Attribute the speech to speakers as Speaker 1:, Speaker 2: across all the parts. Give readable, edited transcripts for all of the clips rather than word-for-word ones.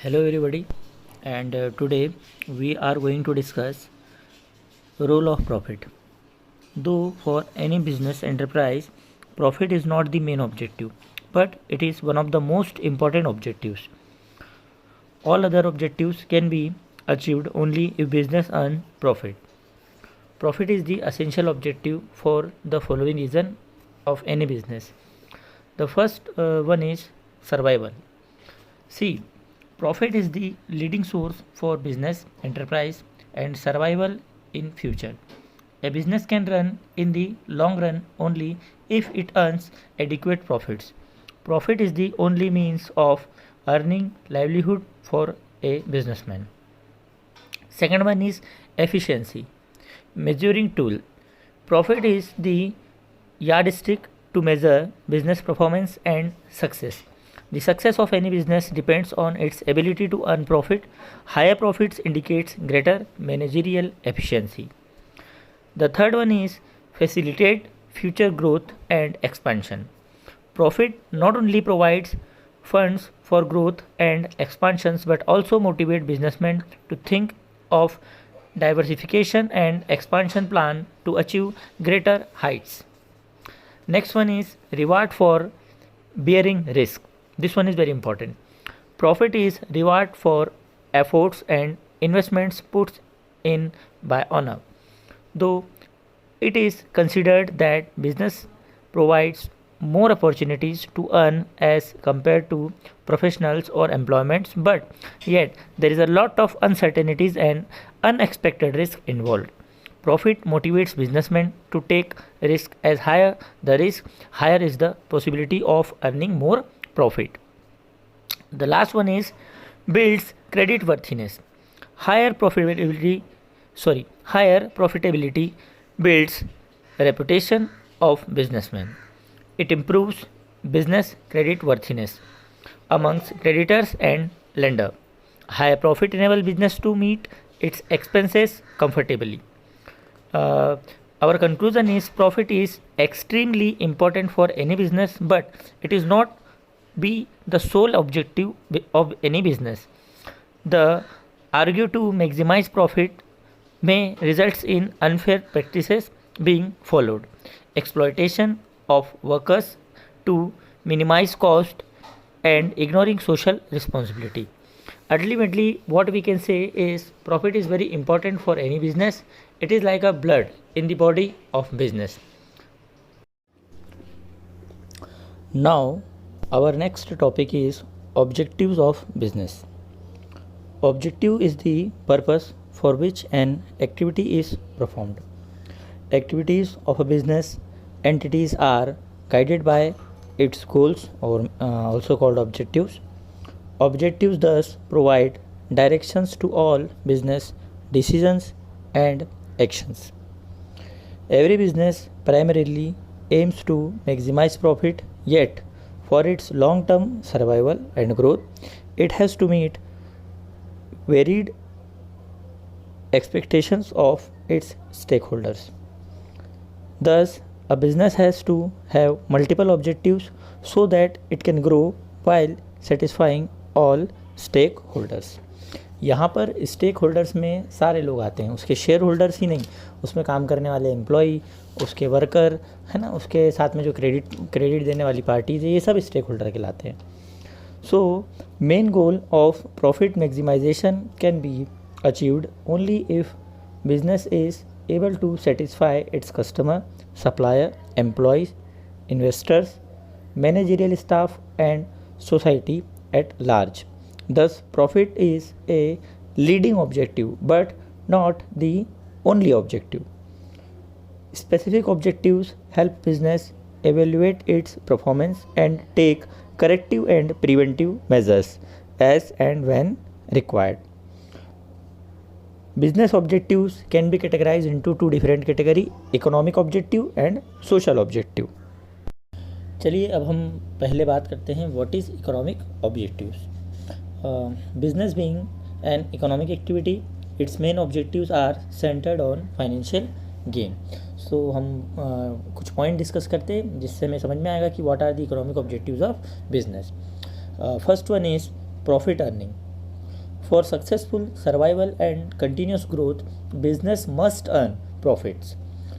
Speaker 1: Hello everybody, and today we are going to discuss role of profit. Though for any business enterprise, profit is not the main objective, but it is one of the most important objectives. All other objectives can be achieved only if business earns profit. Profit is the essential objective for the following reason of any business. The first one is survival. See, profit is the leading source for business, enterprise, and survival in future. A business can run in the long run only if it earns adequate profits. Profit is the only means of earning livelihood for a businessman. Second one is efficiency. Measuring tool. Profit is the yardstick to measure business performance and success. The success of any business depends on its ability to earn profit. Higher profits indicates greater managerial efficiency. The third one is facilitate future growth and expansion. Profit not only provides funds for growth and expansions but also motivate businessmen to think of diversification and expansion plan to achieve greater heights. Next one is reward for bearing risk. This one is very important. Profit is reward for efforts and investments put in by owner. Though it is considered that business provides more opportunities to earn as compared to professionals or employments, but yet there is a lot of uncertainties and unexpected risk involved. Profit motivates businessmen to take risk. As higher the risk, higher is the possibility of earning more profit. The last one is builds credit worthiness. Higher profitability higher profitability builds reputation of businessmen. It improves business credit worthiness amongst creditors and lender. Higher profit enable business to meet its expenses comfortably. Uh, our conclusion is profit is extremely important for any business, but it is not be the sole objective of any business. The argue to maximize profit may result in unfair practices being followed, exploitation of workers to minimize cost, and ignoring social responsibility. Ultimately, what we can say is profit is very important for any business. It is like a blood in the body of business. Now, our next topic is objectives of business. Objective is the purpose for which an activity is performed. Activities of a business entities are guided by its goals, or also called objectives. Objectives thus provide directions to all business decisions and actions. Every business primarily aims to maximize profit, yet for its long-term survival and growth, it has to meet varied expectations of its stakeholders. Thus, a business has to have multiple objectives so that it can grow while satisfying all stakeholders. यहाँ पर stake holders में सारे लोग आते हैं, उसके share holders ही नहीं, उसमें काम करने वाले एम्प्लॉई, उसके वर्कर है ना, उसके साथ में जो क्रेडिट देने वाली पार्टीज है, ये सब स्टेक होल्डर कहलाते हैं. So main goal of profit maximization can be achieved only if business is able to satisfy its customer, supplier, employees, investors, managerial staff and society at large. Thus, profit is a leading objective but not the only objective. Specific objectives help business evaluate its performance and take corrective and preventive measures as and when required. Business objectives can be categorized into two different category: economic objective and social objective. चलिए अब हम पहले बात करते हैं what is economic objectives. Business being an economic activity, its main objectives are centred on financial gain. So हम कुछ point discuss करते हैं जिससे हमें समझ में आएगा कि what are the economic objectives of business. First one is profit earning. For successful survival and continuous growth, business must earn profits.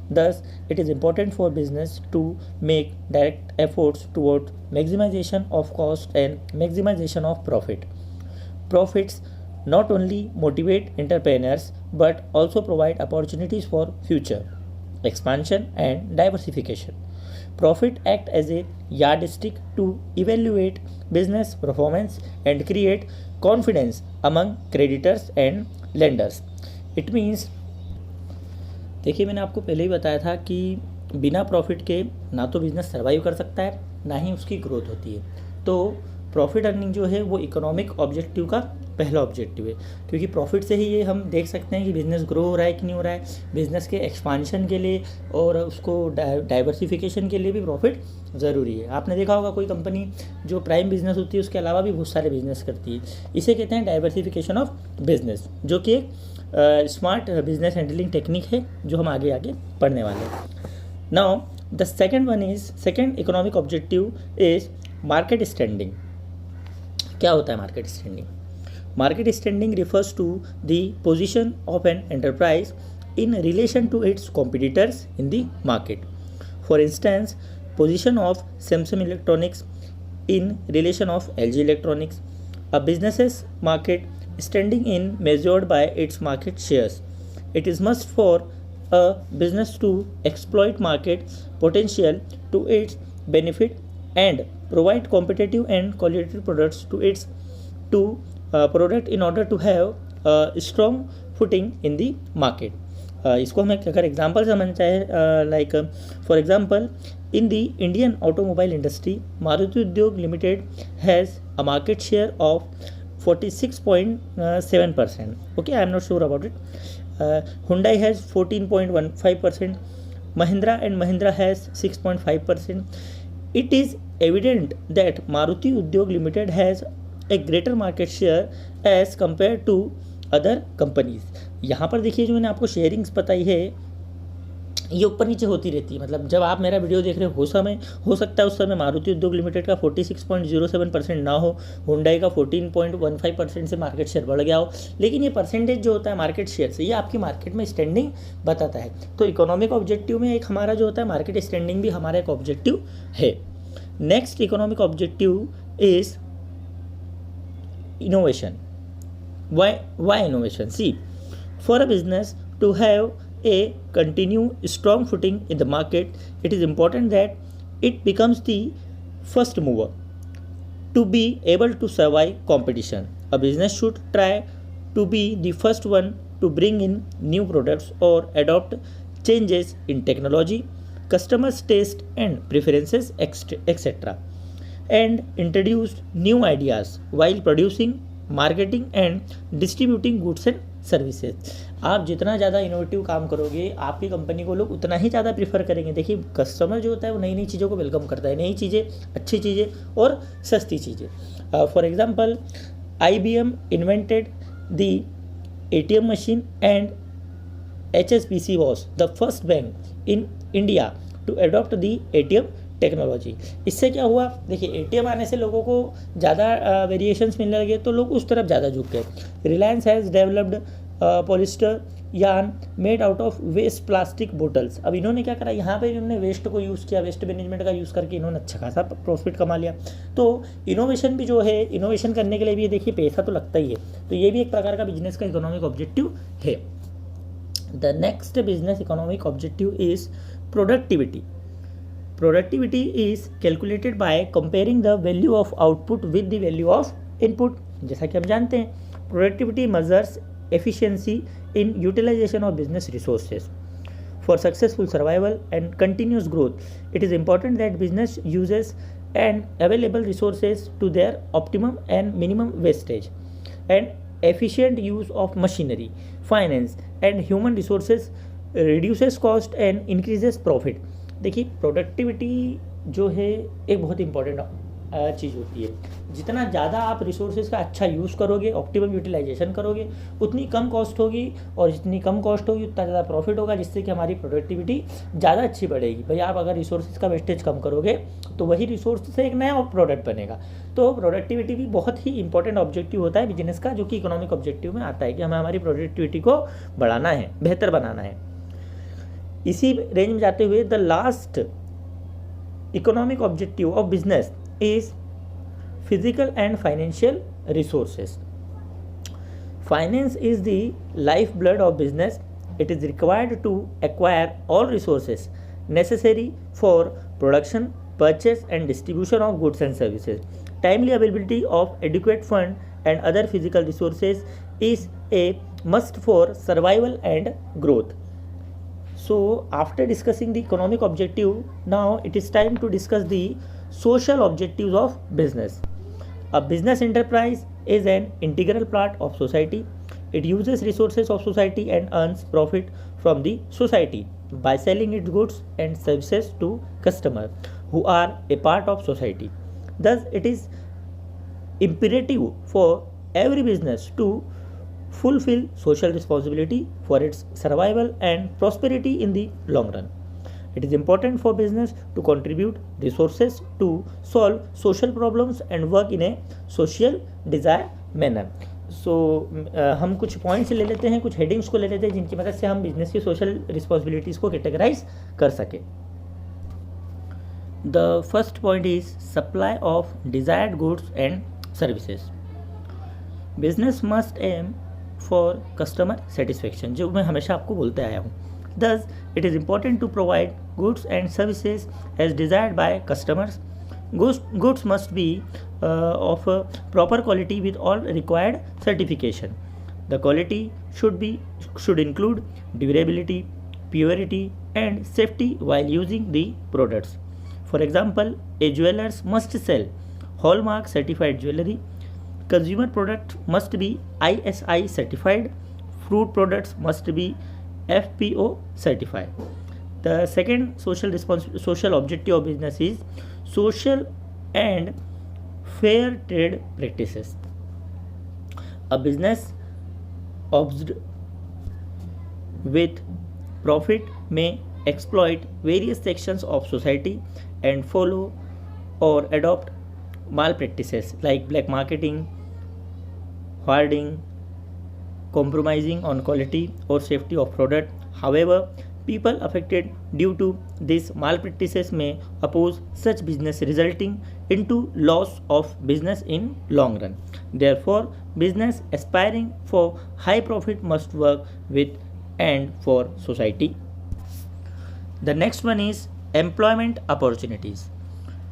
Speaker 1: Thus, it is important for business to make direct efforts toward maximization of cost and maximization of profit. Profits not only motivate entrepreneurs but also provide opportunities for future expansion and diversification. Profit act as a yardstick to evaluate business performance and create confidence among creditors and lenders. It means, देखिए मैंने आपको पहले ही बताया था कि बिना profit के ना तो बिज़नेस सर्वाइव कर सकता है ना ही उसकी ग्रोथ होती है। तो प्रॉफिट अर्निंग जो है वो इकोनॉमिक ऑब्जेक्टिव का पहला ऑब्जेक्टिव है, क्योंकि प्रॉफिट से ही ये हम देख सकते हैं कि बिज़नेस ग्रो हो रहा है कि नहीं हो रहा है। बिज़नेस के एक्सपांशन के लिए और उसको डाइवर्सिफिकेशन के लिए भी प्रॉफिट ज़रूरी है। आपने देखा होगा कोई कंपनी जो प्राइम बिजनेस होती है उसके अलावा भी बहुत सारे बिजनेस करती है, इसे कहते हैं डाइवर्सिफिकेशन ऑफ बिजनेस, जो कि एक स्मार्ट बिजनेस हैंडलिंग टेक्निक है जो हम आगे आगे पढ़ने वाले हैं। Now the second economic objective is market standing. क्या होता है market standing? Market standing refers to the position of an enterprise in relation to its competitors in the market. For instance, position of Samsung Electronics in relation of LG Electronics. A business's market standing in measured by its market shares. It is must for a business to exploit market potential to its benefit and provide competitive and quality products to product in order to have strong footing in the market. इसको हम अगर example समझना चाहे, like for example in the Indian automobile industry Maruti Udyog limited has a market share of 46.7%. Okay, I am not sure about it. Hyundai has 14.15%. Mahindra and Mahindra has 6.5%. It is evident that Maruti Udyog Limited has a greater market share as compared to other companies. यहाँ पर देखिए जो मैंने आपको sharings बताई है ये ऊपर नीचे होती रहती है। मतलब जब आप मेरा वीडियो देख रहे हो सकता है उस समय मारुति उद्योग लिमिटेड का 46.07% ना हो, हुंडई का 14.15% से मार्केट शेयर बढ़ गया हो, लेकिन ये परसेंटेज जो होता है मार्केट शेयर से ये आपकी मार्केट में स्टैंडिंग बताता है। तो इकोनॉमिक ऑब्जेक्टिव में एक हमारा जो होता है मार्केट स्टैंडिंग भी हमारा एक ऑब्जेक्टिव है। Next economic objective is innovation. Why innovation? See, for a business to have a continued strong footing in the market, it is important that it becomes the first mover to be able to survive competition. A business should try to be the first one to bring in new products or adopt changes in technology, customers' taste and preferences, etc. and introduce new ideas while producing, marketing and distributing goods and services. आप जितना ज़्यादा innovative काम करोगे आपकी company को लोग उतना ही ज़्यादा प्रीफर करेंगे। देखिए कस्टमर जो होता है वो नई नई चीज़ों को वेलकम करता है, नई चीज़ें, अच्छी चीज़ें और सस्ती चीज़ें। For example IBM invented the ATM machine and HSBC was the first bank in India to adopt the ATM technology. इससे क्या हुआ, देखिए ATM आने से लोगों को ज़्यादा वेरिएशंस मिलने लगे तो लोग उस तरफ ज़्यादा झुक गए। Reliance has developed polyester yarn made out of waste plastic bottles. अब इन्होंने क्या करा, यहाँ पे इन्होंने वेस्ट को यूज़ किया, वेस्ट मैनेजमेंट का यूज़ करके इन्होंने अच्छा खासा प्रॉफिट कमा लिया। तो इनोवेशन भी जो है, इनोवेशन करने के लिए भी देखिए पैसा तो लगता ही है, तो ये भी एक प्रकार का बिजनेस का इकोनॉमिक ऑब्जेक्टिव है। The next business economic objective is productivity. Productivity is calculated by comparing the value of output with the value of input. जैसा कि हम जानते हैं productivity measures efficiency in utilization of business resources. For successful survival and continuous growth, it is important that business uses and available resources to their optimum and minimum wastage. And efficient use of machinery, finance and human resources reduces cost and increases profit. देखिए productivity जो है एक बहुत important चीज़ होती है। जितना ज़्यादा आप रिसोर्सेज का अच्छा यूज़ करोगे, ऑप्टिमम यूटिलाइजेशन करोगे, उतनी कम कॉस्ट होगी, और जितनी कम कॉस्ट होगी उतना ज़्यादा प्रॉफिट होगा, जिससे कि हमारी प्रोडक्टिविटी ज़्यादा अच्छी बढ़ेगी। भाई आप अगर रिसोर्सेज का वेस्टेज कम करोगे तो वही रिसोर्स से एक नया प्रोडक्ट बनेगा। तो प्रोडक्टिविटी भी बहुत ही इंपॉर्टेंट ऑब्जेक्टिव होता है बिजनेस का, जो कि इकोनॉमिक ऑब्जेक्टिव में आता है कि हमें हमारी प्रोडक्टिविटी को बढ़ाना है, बेहतर बनाना है। इसी रेंज में जाते हुए the last economic objective of business is physical and financial resources. Finance is the lifeblood of business. It is required to acquire all resources necessary for production, purchase and distribution of goods and services. Timely availability of adequate fund and other physical resources is a must for survival and growth. So after discussing the economic objective, now it is time to discuss the social objectives of business. A business enterprise is an integral part of society. It uses resources of society and earns profit from the society by selling its goods and services to customers who are a part of society. Thus, it is imperative for every business to fulfill social responsibility for its survival and prosperity in the long run. It is important for business to contribute resources to solve social problems and work in a social desired manner. So हम कुछ points ले लेते हैं, कुछ headings को ले लेते हैं जिनकी मदद से हम बिजनेस की सोशल रिस्पॉन्सिबिलिटीज को कैटेगराइज कर सके। The first point is supply of desired goods and services. Business must aim for customer satisfaction, जो मैं हमेशा आपको बोलते आया हूँ। Thus, it is important to provide goods and services as desired by customers. Goods must be of proper quality with all required certification. The quality should include durability, purity, and safety while using the products. For example, a jewelers must sell hallmark certified jewelry. Consumer products must be ISI certified. Fruit products must be FPO certified. The second social objective of business is social and fair trade practices. A business obsessed with profit may exploit various sections of society and follow or adopt malpractices like black marketing, hoarding, compromising on quality or safety of product. However, people affected due to these malpractices may oppose such business, resulting into loss of business in long run. Therefore, business aspiring for high profit must work with and for society. The next one is employment opportunities.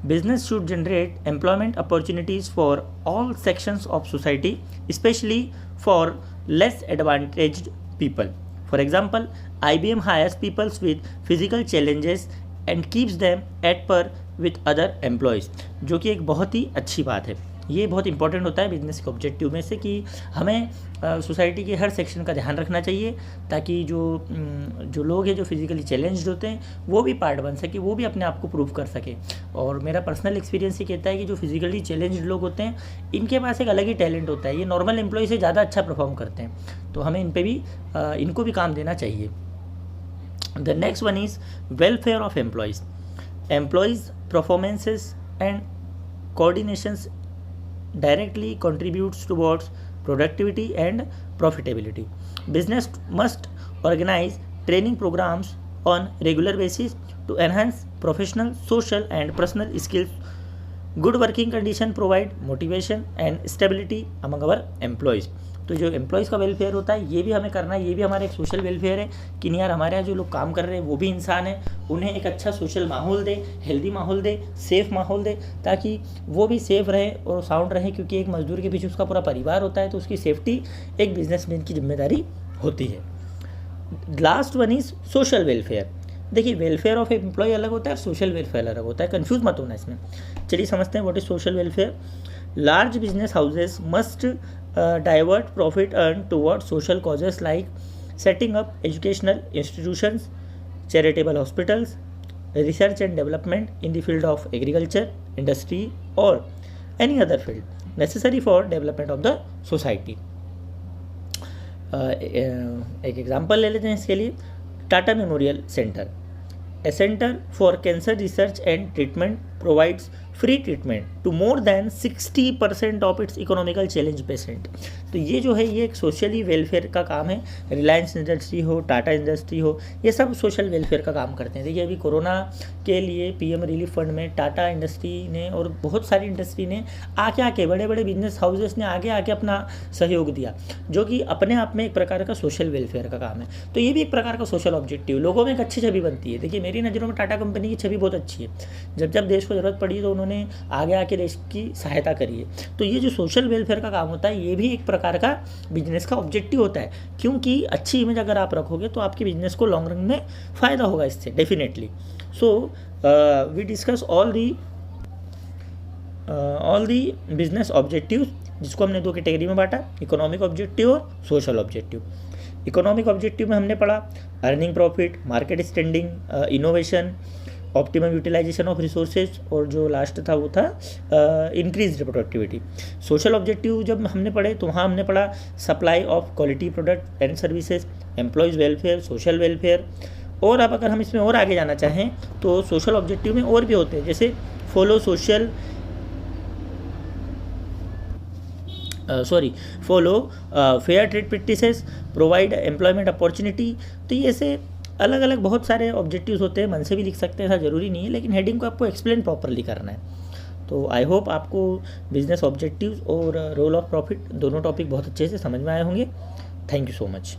Speaker 1: Business should generate employment opportunities for all sections of society, especially for less advantaged people. For example, IBM hires people with physical challenges and keeps them at par with other employees, जो कि एक बहुत ही अच्छी बात है। ये बहुत important होता है बिजनेस के ऑब्जेक्टिव में से कि हमें सोसाइटी के हर सेक्शन का ध्यान रखना चाहिए, ताकि जो लोग हैं जो फिजिकली चैलेंज्ड होते हैं वो भी पार्ट बन सके, वो भी अपने आप को प्रूव कर सके। और मेरा पर्सनल एक्सपीरियंस ये कहता है कि जो फिजिकली चैलेंज्ड लोग होते हैं इनके पास एक अलग ही टैलेंट होता है, ये नॉर्मल एम्प्लॉय से ज़्यादा अच्छा परफॉर्म करते हैं, तो हमें इनको भी काम देना चाहिए। The next one is welfare of employees. Employees performances and coordinations directly contributes towards productivity and profitability. Business must organize training programs on regular basis to enhance professional, social and personal skills. Good working condition provide motivation and stability among our employees. तो जो employees का welfare होता है ये भी हमें करना है, ये भी हमारा एक सोशल वेलफेयर है कि नहीं यार हमारे यहाँ जो लोग काम कर रहे हैं वो भी इंसान है, उन्हें एक अच्छा सोशल माहौल दे, हेल्दी माहौल दे, सेफ़ माहौल दे, ताकि वो भी सेफ़ रहे और साउंड रहे, क्योंकि एक मजदूर के पीछे उसका पूरा परिवार होता है, तो उसकी सेफ्टी एक बिजनेसमैन की जिम्मेदारी होती है। Last one is social welfare. देखिए वेलफेयर ऑफ एम्प्लॉय अलग होता है, सोशल वेलफेयर अलग होता है, कंफ्यूज मत होना इसमें। चलिए समझते हैं what is social welfare. Large business houses must divert profit earned towards social causes like setting up educational institutions, charitable hospitals, research and development in the field of agriculture, industry or any other field necessary for development of the society. एक example ले लेते हैं इसके लिए, Tata memorial centre, a centre for cancer research and treatment provides free treatment to more than 60% of its economical challenge patient. तो ये जो है ये एक सोशली वेलफेयर का काम है। रिलायंस इंडस्ट्री हो, टाटा इंडस्ट्री हो, ये सब सोशल वेलफेयर का काम करते हैं। देखिए अभी कोरोना के लिए पीएम रिलीफ फंड में टाटा इंडस्ट्री ने और बहुत सारी इंडस्ट्री ने आके बड़े बड़े बिजनेस हाउसेस ने आगे अपना सहयोग दिया, जो कि अपने आप में एक प्रकार का सोशल वेलफेयर का काम है। तो ये भी एक प्रकार का सोशल ऑब्जेक्टिव, लोगों में एक अच्छी छवि बनती है। देखिए मेरी नज़रों में टाटा कंपनी की छवि बहुत अच्छी है। जब देश को ज़रूरत पड़ी तो उन्होंने आगे देश की सहायता करी है। तो ये जो सोशल वेलफेयर का काम होता है ये भी एक प्रकार का बिजनेस का ऑब्जेक्टिव होता है, क्योंकि अच्छी इमेज अगर आप रखोगे तो आपके बिजनेस को लॉन्ग रन में फ़ायदा होगा इससे definitely. So we discuss all the business objective, जिसको हमने दो कैटेगरी में बांटा, इकोनॉमिक ऑब्जेक्टिव और सोशल ऑब्जेक्टिव। इकोनॉमिक ऑब्जेक्टिव में हमने पढ़ा earning profit, market standing, innovation, optimum utilisation of resources और जो लास्ट था वो था इंक्रीज प्रोडक्टिविटी। सोशल ऑब्जेक्टिव जब हमने पढ़े तो वहाँ हमने पढ़ा supply of quality product and services, employees welfare, social welfare. और अब अगर हम इसमें और आगे जाना चाहें तो सोशल ऑब्जेक्टिव में और भी होते हैं, जैसे follow fair trade practices, provide employment opportunity. तो ये ऐसे अलग अलग बहुत सारे ऑब्जेक्टिव्स होते हैं, मन से भी लिख सकते हैं, ऐसा ज़रूरी नहीं है, लेकिन हेडिंग को आपको एक्सप्लेन प्रॉपरली करना है। तो आई होप आपको बिजनेस ऑब्जेक्टिव्स और रोल ऑफ प्रॉफिट दोनों टॉपिक बहुत अच्छे से समझ में आए होंगे। Thank you so much.